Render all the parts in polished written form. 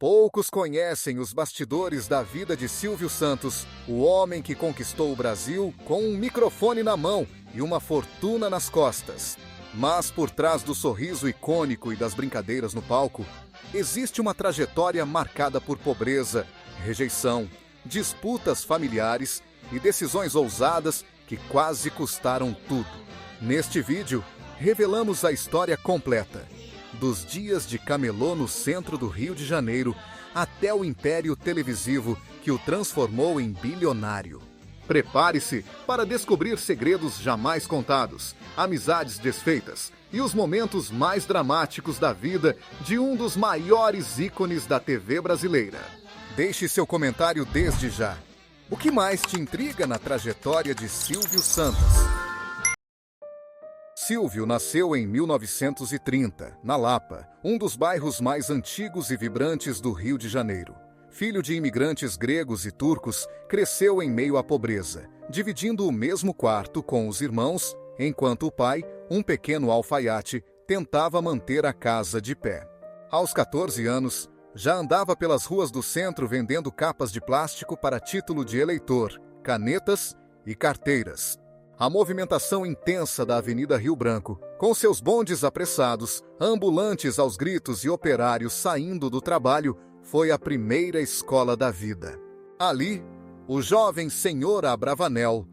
Poucos conhecem os bastidores da vida de Silvio Santos, o homem que conquistou o Brasil com um microfone na mão e uma fortuna nas costas. Mas por trás do sorriso icônico e das brincadeiras no palco, existe uma trajetória marcada por pobreza, rejeição, disputas familiares e decisões ousadas que quase custaram tudo. Neste vídeo, revelamos a história completa, dos dias de camelô no centro do Rio de Janeiro até o império televisivo que o transformou em bilionário. Prepare-se para descobrir segredos jamais contados, amizades desfeitas e os momentos mais dramáticos da vida de um dos maiores ícones da TV brasileira. Deixe seu comentário desde já. O que mais te intriga na trajetória de Silvio Santos? Silvio nasceu em 1930, na Lapa, um dos bairros mais antigos e vibrantes do Rio de Janeiro. Filho de imigrantes gregos e turcos, cresceu em meio à pobreza, dividindo o mesmo quarto com os irmãos, enquanto o pai, um pequeno alfaiate, tentava manter a casa de pé. Aos 14 anos, já andava pelas ruas do centro vendendo capas de plástico para título de eleitor, canetas e carteiras. A movimentação intensa da Avenida Rio Branco, com seus bondes apressados, ambulantes aos gritos e operários saindo do trabalho, foi a primeira escola da vida. Ali, o jovem senhor Abravanel,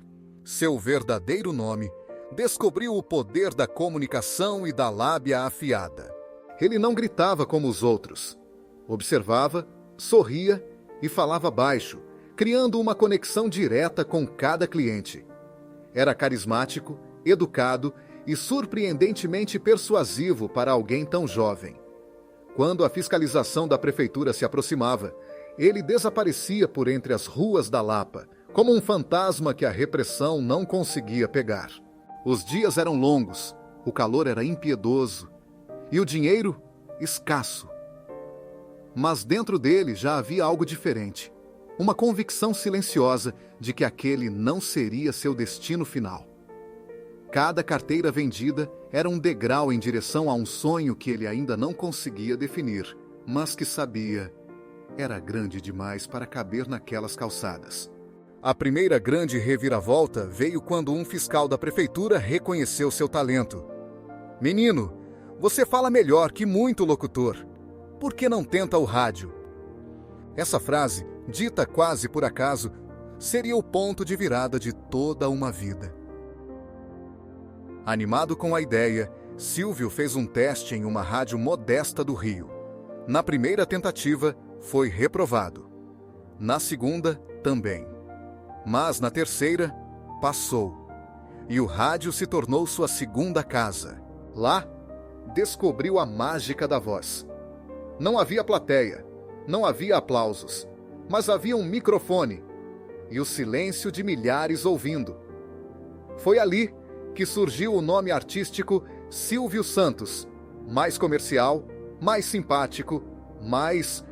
seu verdadeiro nome, descobriu o poder da comunicação e da lábia afiada. Ele não gritava como os outros. Observava, sorria e falava baixo, criando uma conexão direta com cada cliente. Era carismático, educado e surpreendentemente persuasivo para alguém tão jovem. Quando a fiscalização da prefeitura se aproximava, ele desaparecia por entre as ruas da Lapa, como um fantasma que a repressão não conseguia pegar. Os dias eram longos, o calor era impiedoso e o dinheiro escasso. Mas dentro dele já havia algo diferente. Uma convicção silenciosa de que aquele não seria seu destino final. Cada carteira vendida era um degrau em direção a um sonho que ele ainda não conseguia definir, mas que sabia era grande demais para caber naquelas calçadas. A primeira grande reviravolta veio quando um fiscal da prefeitura reconheceu seu talento. "Menino, você fala melhor que muito locutor. Por que não tenta o rádio?" Essa frase, dita quase por acaso, seria o ponto de virada de toda uma vida. Animado com a ideia, Silvio fez um teste em uma rádio modesta do Rio. Na primeira tentativa, foi reprovado. Na segunda, também. Mas na terceira, passou. E o rádio se tornou sua segunda casa. Lá, descobriu a mágica da voz. Não havia plateia, não havia aplausos, mas havia um microfone e o silêncio de milhares ouvindo. Foi ali que surgiu o nome artístico Silvio Santos, mais comercial, mais simpático, mais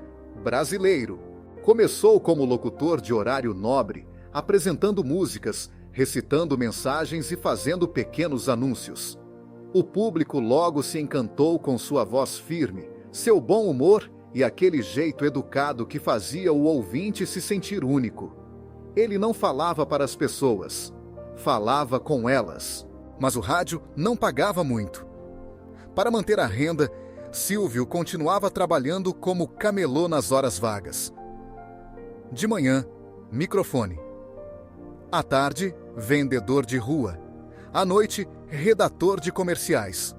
brasileiro. Começou como locutor de horário nobre, apresentando músicas, recitando mensagens e fazendo pequenos anúncios. O público logo se encantou com sua voz firme, seu bom humor e aquele jeito educado que fazia o ouvinte se sentir único. Ele não falava para as pessoas, falava com elas. Mas o rádio não pagava muito. Para manter a renda, Silvio continuava trabalhando como camelô nas horas vagas. De manhã, microfone. À tarde, vendedor de rua. À noite, redator de comerciais.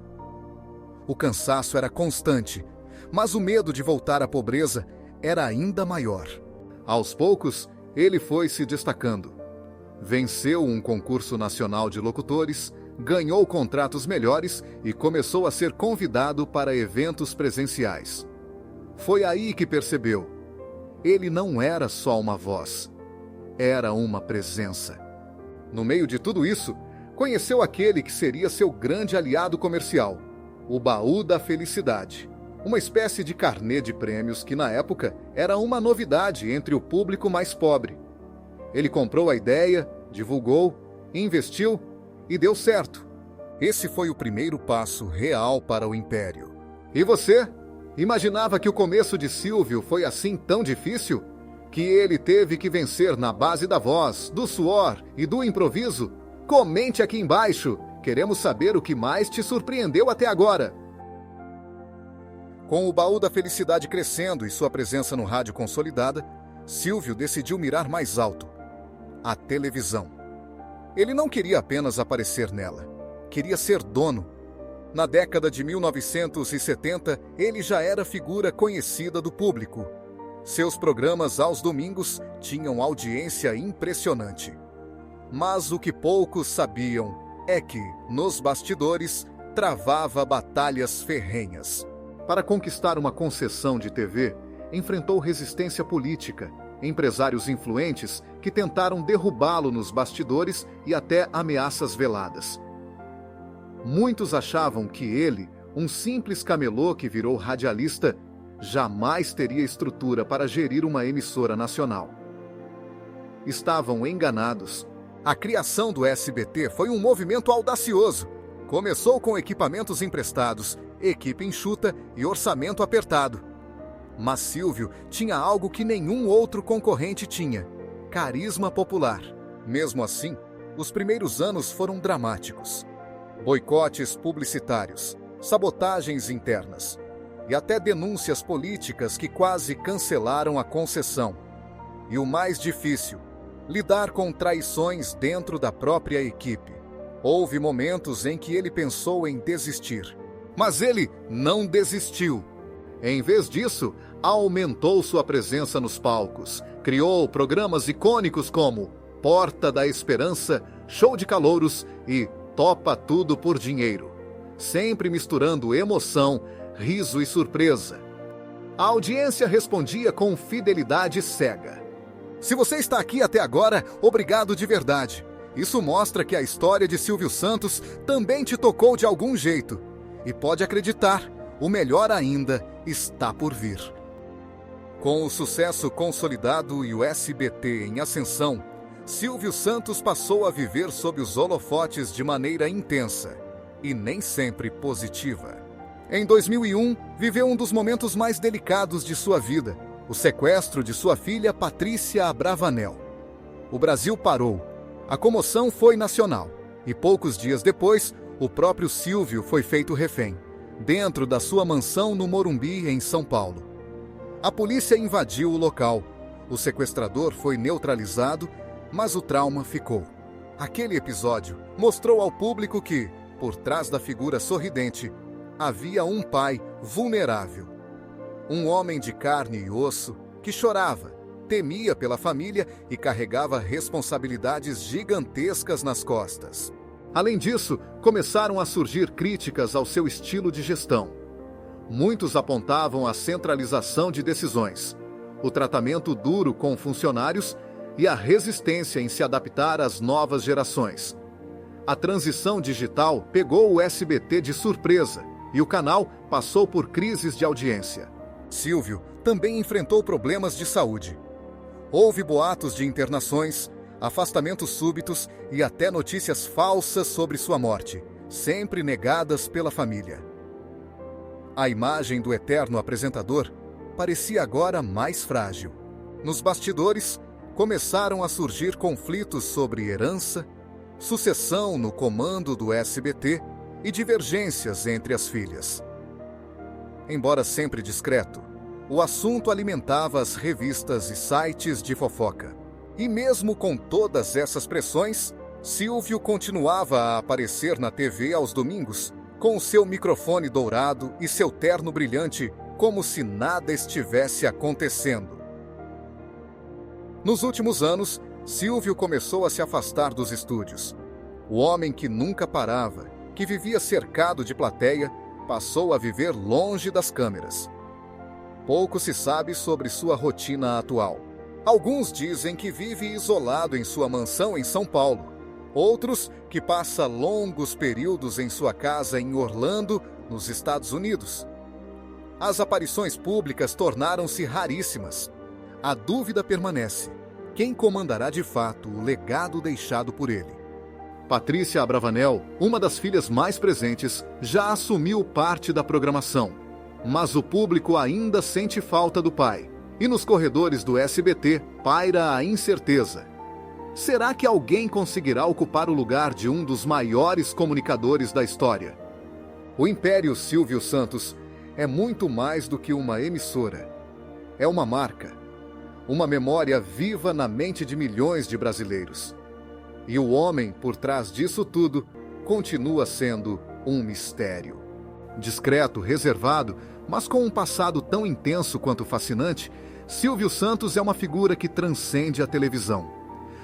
O cansaço era constante, mas o medo de voltar à pobreza era ainda maior. Aos poucos, ele foi se destacando. Venceu um concurso nacional de locutores, ganhou contratos melhores e começou a ser convidado para eventos presenciais. Foi aí que percebeu: ele não era só uma voz, era uma presença. No meio de tudo isso, conheceu aquele que seria seu grande aliado comercial, o Baú da Felicidade. Uma espécie de carnê de prêmios que, na época, era uma novidade entre o público mais pobre. Ele comprou a ideia, divulgou, investiu e deu certo. Esse foi o primeiro passo real para o império. E você? Imaginava que o começo de Silvio foi assim tão difícil? Que ele teve que vencer na base da voz, do suor e do improviso? Comente aqui embaixo! Queremos saber o que mais te surpreendeu até agora. Com o baú da felicidade crescendo e sua presença no rádio consolidada, Silvio decidiu mirar mais alto: a televisão. Ele não queria apenas aparecer nela, queria ser dono. Na década de 1970, ele já era figura conhecida do público. Seus programas aos domingos tinham audiência impressionante. Mas o que poucos sabiam é que, nos bastidores, travava batalhas ferrenhas. Para conquistar uma concessão de TV, enfrentou resistência política, empresários influentes que tentaram derrubá-lo nos bastidores e até ameaças veladas. Muitos achavam que ele, um simples camelô que virou radialista, jamais teria estrutura para gerir uma emissora nacional. Estavam enganados. A criação do SBT foi um movimento audacioso. Começou com equipamentos emprestados, equipe enxuta e orçamento apertado. Mas Silvio tinha algo que nenhum outro concorrente tinha: carisma popular. Mesmo assim, os primeiros anos foram dramáticos. Boicotes publicitários, sabotagens internas e até denúncias políticas que quase cancelaram a concessão. E o mais difícil, lidar com traições dentro da própria equipe. Houve momentos em que ele pensou em desistir, mas ele não desistiu. Em vez disso, aumentou sua presença nos palcos, criou programas icônicos como Porta da Esperança, Show de Calouros e Topa Tudo por Dinheiro, sempre misturando emoção, riso e surpresa. A audiência respondia com fidelidade cega. Se você está aqui até agora, obrigado de verdade. Isso mostra que a história de Silvio Santos também te tocou de algum jeito. E pode acreditar, o melhor ainda está por vir. Com o sucesso consolidado e o SBT em ascensão, Silvio Santos passou a viver sob os holofotes de maneira intensa e nem sempre positiva. Em 2001, viveu um dos momentos mais delicados de sua vida: o sequestro de sua filha Patrícia Abravanel. O Brasil parou. A comoção foi nacional e poucos dias depois, o próprio Silvio foi feito refém, dentro da sua mansão no Morumbi, em São Paulo. A polícia invadiu o local. O sequestrador foi neutralizado, mas o trauma ficou. Aquele episódio mostrou ao público que, por trás da figura sorridente, havia um pai vulnerável. Um homem de carne e osso que chorava, temia pela família e carregava responsabilidades gigantescas nas costas. Além disso, começaram a surgir críticas ao seu estilo de gestão. Muitos apontavam a centralização de decisões, o tratamento duro com funcionários e a resistência em se adaptar às novas gerações. A transição digital pegou o SBT de surpresa e o canal passou por crises de audiência. Silvio também enfrentou problemas de saúde. Houve boatos de internações, afastamentos súbitos e até notícias falsas sobre sua morte, sempre negadas pela família. A imagem do eterno apresentador parecia agora mais frágil. Nos bastidores, começaram a surgir conflitos sobre herança, sucessão no comando do SBT e divergências entre as filhas. Embora sempre discreto, o assunto alimentava as revistas e sites de fofoca. E mesmo com todas essas pressões, Silvio continuava a aparecer na TV aos domingos, com seu microfone dourado e seu terno brilhante, como se nada estivesse acontecendo. Nos últimos anos, Silvio começou a se afastar dos estúdios. O homem que nunca parava, que vivia cercado de plateia, passou a viver longe das câmeras. Pouco se sabe sobre sua rotina atual. Alguns dizem que vive isolado em sua mansão em São Paulo. Outros que passa longos períodos em sua casa em Orlando, nos Estados Unidos. As aparições públicas tornaram-se raríssimas. A dúvida permanece: quem comandará de fato o legado deixado por ele? Patrícia Abravanel, uma das filhas mais presentes, já assumiu parte da programação. Mas o público ainda sente falta do pai. E nos corredores do SBT paira a incerteza. Será que alguém conseguirá ocupar o lugar de um dos maiores comunicadores da história? O Império Silvio Santos é muito mais do que uma emissora. É uma marca. Uma memória viva na mente de milhões de brasileiros. E o homem por trás disso tudo continua sendo um mistério. Discreto, reservado, mas com um passado tão intenso quanto fascinante, Silvio Santos é uma figura que transcende a televisão.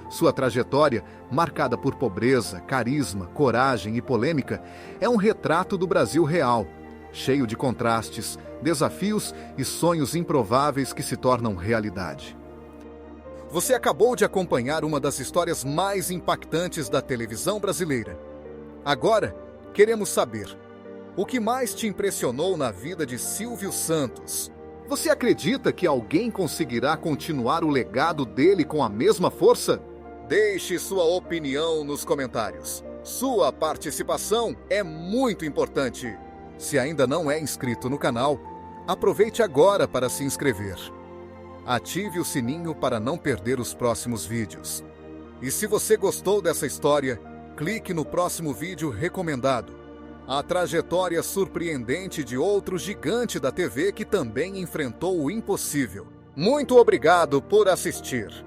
Sua trajetória, marcada por pobreza, carisma, coragem e polêmica, é um retrato do Brasil real, cheio de contrastes, desafios e sonhos improváveis que se tornam realidade. Você acabou de acompanhar uma das histórias mais impactantes da televisão brasileira. Agora, queremos saber: o que mais te impressionou na vida de Silvio Santos? Você acredita que alguém conseguirá continuar o legado dele com a mesma força? Deixe sua opinião nos comentários. Sua participação é muito importante. Se ainda não é inscrito no canal, aproveite agora para se inscrever. Ative o sininho para não perder os próximos vídeos. E se você gostou dessa história, clique no próximo vídeo recomendado. A trajetória surpreendente de outro gigante da TV que também enfrentou o impossível. Muito obrigado por assistir.